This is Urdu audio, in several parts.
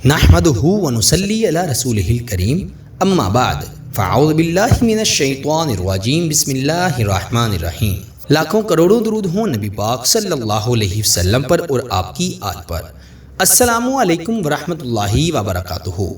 نحمدہ ونصلی علی رسولہ الکریم اما بعد فاعوذ باللہ من الشیطان الرجیم بسم اللہ الرحمن الرحیم۔ لاکھوں کروڑوں درود ہوں نبی پاک صلی اللہ علیہ وسلم پر اور آپ کی آل پر۔ السلام علیکم ورحمۃ اللہ وبرکاتہ۔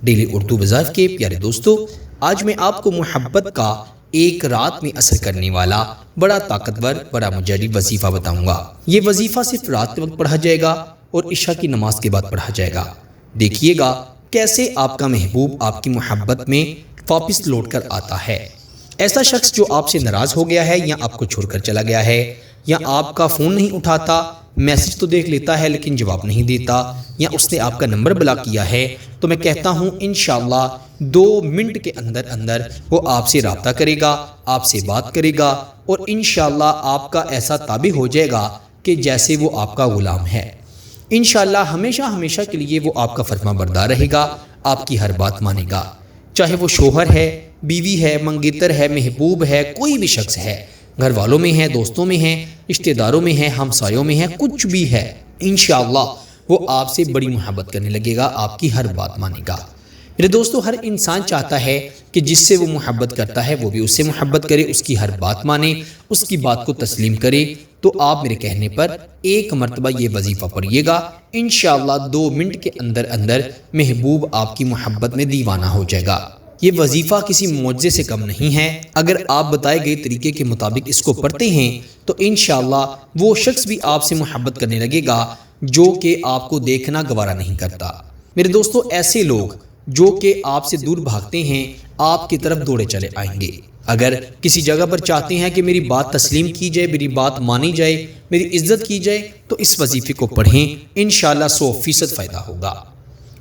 ڈیلی اردو وظائف کے پیارے دوستو، آج میں آپ کو محبت کا ایک رات میں اثر کرنے والا بڑا طاقتور بڑا مجرب وظیفہ بتاؤں گا۔ یہ وظیفہ صرف رات کے وقت پڑھا جائے گا اور عشاء کی نماز کے بعد پڑھا جائے گا۔ دیکھیے گا کیسے آپ کا محبوب آپ کی محبت میں واپس لوٹ کر آتا ہے۔ ایسا شخص جو آپ سے ناراض ہو گیا ہے یا آپ کو چھوڑ کر چلا گیا ہے یا آپ کا فون نہیں اٹھاتا، میسج تو دیکھ لیتا ہے لیکن جواب نہیں دیتا، یا اس نے آپ کا نمبر بلاک کیا ہے، تو میں کہتا ہوں انشاءاللہ 2 منٹ کے اندر اندر وہ آپ سے رابطہ کرے گا، آپ سے بات کرے گا اور انشاءاللہ آپ کا ایسا تابع ہو جائے گا کہ جیسے وہ آپ کا غلام ہے۔ انشاءاللہ ہمیشہ ہمیشہ کے لیے وہ آپ کا فرما بردار رہے گا، آپ کی ہر بات مانے گا، چاہے وہ شوہر ہے، بیوی ہے، منگیتر ہے، محبوب ہے، کوئی بھی شخص ہے، گھر والوں میں ہے، دوستوں میں ہے، رشتہ داروں میں ہے، ہمسایوں میں ہے، کچھ بھی ہے، انشاءاللہ وہ آپ سے بڑی محبت کرنے لگے گا، آپ کی ہر بات مانے گا۔ میرے دوستو، ہر انسان چاہتا ہے کہ جس سے وہ محبت کرتا ہے وہ بھی اس سے محبت کرے، اس کی ہر بات مانے، اس کی بات کو تسلیم کرے۔ تو آپ میرے کہنے پر ایک مرتبہ یہ وظیفہ پڑھیے گا، انشاءاللہ 2 منٹ کے اندر اندر محبوب آپ کی محبت میں دیوانہ ہو جائے گا۔ یہ وظیفہ کسی معجزے سے کم نہیں ہے۔ اگر آپ بتائے گئے طریقے کے مطابق اس کو پڑھتے ہیں تو انشاءاللہ وہ شخص بھی آپ سے محبت کرنے لگے گا جو کہ آپ کو دیکھنا گوارا نہیں کرتا۔ میرے دوستو، ایسے لوگ جو کہ آپ سے دور بھاگتے ہیں آپ کی طرف دوڑے چلے آئیں گے۔ اگر کسی جگہ پر چاہتے ہیں کہ میری بات تسلیم کی جائے، میری بات مانی جائے، میری عزت کی جائے، تو اس وظیفے کو پڑھیں، انشاءاللہ 100% فائدہ ہوگا۔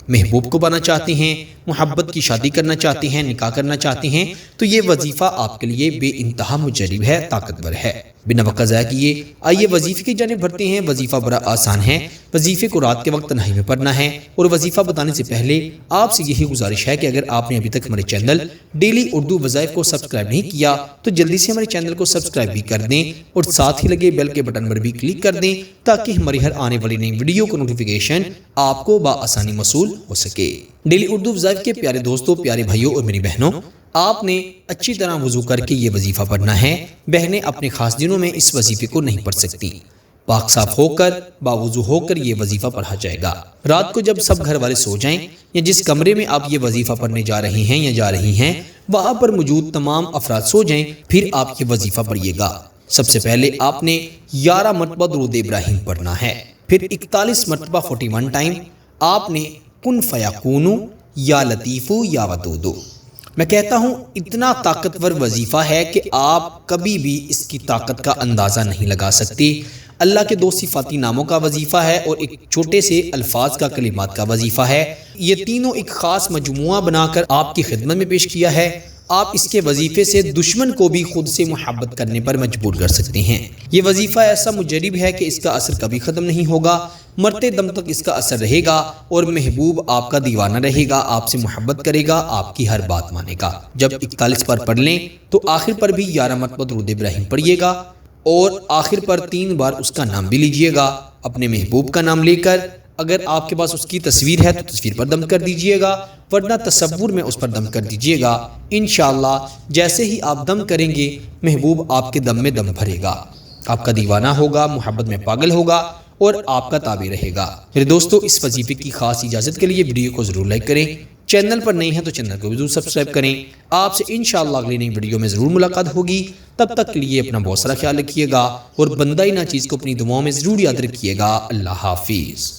محبوب کو پانا چاہتے ہیں، محبت کی شادی کرنا چاہتے ہیں، نکاح کرنا چاہتے ہیں، تو یہ وظیفہ آپ کے لیے بے انتہا مجرب ہے، طاقتور ہے۔ بنا وقت ضائع کیے آئیے وظیفے کی جانب بڑھتے ہیں۔ وظیفہ بڑا آسان ہے۔ وظیفے کو رات کے وقت تنہائی میں پڑھنا ہے، اور وظیفہ بتانے سے پہلے آپ سے یہی گزارش ہے کہ اگر آپ نے ابھی تک ہمارے چینل ڈیلی اردو وظائف کو سبسکرائب نہیں کیا تو جلدی سے ہمارے چینل کو سبسکرائب بھی کر دیں اور ساتھ ہی لگے بیل کے بٹن پر بھی کلک کر دیں تاکہ ہماری ہر آنے والی نئی ویڈیو کو نوٹیفیکیشن آپ کو بآسانی موصول ہو سکے۔ ڈیلی اردو وظائف کے پیارے دوستوں، پیارے بھائیوں اور میری بہنوں، آپ نے اچھی طرح وضو کر کے یہ وظیفہ پڑھنا ہے۔ بہنیں اپنے خاص دنوں میں اس وظیفے کو نہیں پڑھ سکتی۔ پاک صاف ہو کر باوضو ہو کر یہ وظیفہ پڑھا جائے گا۔ رات کو جب سب گھر والے سو جائیں یا جس کمرے میں آپ یہ وظیفہ پڑھنے جا رہے ہیں یا جا رہی ہیں وہاں پر موجود تمام افراد سو جائیں، پھر آپ یہ وظیفہ پڑھیے گا۔ سب سے پہلے آپ نے 11 مرتبہ درود ابراہیم پڑھنا ہے، پھر 41 مرتبہ 41 ٹائم آپ نے کن فیکون یا لطیف یا ودود۔ میں کہتا ہوں اتنا طاقتور وظیفہ ہے کہ آپ کبھی بھی اس کی طاقت کا اندازہ نہیں لگا سکتے۔ اللہ کے 2 صفاتی ناموں کا وظیفہ ہے اور ایک چھوٹے سے الفاظ کا کلمات کا وظیفہ ہے۔ یہ تینوں ایک خاص مجموعہ بنا کر آپ کی خدمت میں پیش کیا ہے۔ آپ اس کے وظیفے سے دشمن کو بھی خود سے محبت کرنے پر مجبور کر سکتے ہیں۔ یہ وظیفہ ایسا مجرب ہے کہ اس کا اثر کبھی ختم نہیں ہوگا، مرتے دم تک اس کا اثر رہے گا اور محبوب آپ کا دیوانہ رہے گا، آپ سے محبت کرے گا، آپ کی ہر بات مانے گا۔ جب 41 پر پڑھ لیں تو آخر پر بھی 11 مرتبہ درود ابراہیم پڑھیے گا اور آخر پر 3 بار اس کا نام بھی لیجئے گا، اپنے محبوب کا نام لے کر۔ اگر آپ کے پاس اس کی تصویر ہے تو تصویر پر دم کر دیجئے گا، ورنہ تصور میں اس پر دم کر دیجئے گا۔ انشاءاللہ جیسے ہی آپ دم کریں گے محبوب آپ کے دم میں دم بھرے گا، آپ کا دیوانہ ہوگا، محبت میں پاگل ہوگا اور آپ کا تابع رہے گا۔ میرے دوستو، اس وظیفے کی خاص اجازت کے لیے ویڈیو کو ضرور لائک کریں، چینل پر نئے ہیں تو چینل کو بھی ضرور سبسکرائب کریں۔ آپ سے انشاءاللہ اگلی نئی ویڈیو میں ضرور ملاقات ہوگی، تب تک کے لیے اپنا بہت سارا خیال رکھیے گا اور بندہ ناچیز کو اپنی دعاؤں میں ضرور یاد رکھیے گا۔ اللہ حافظ۔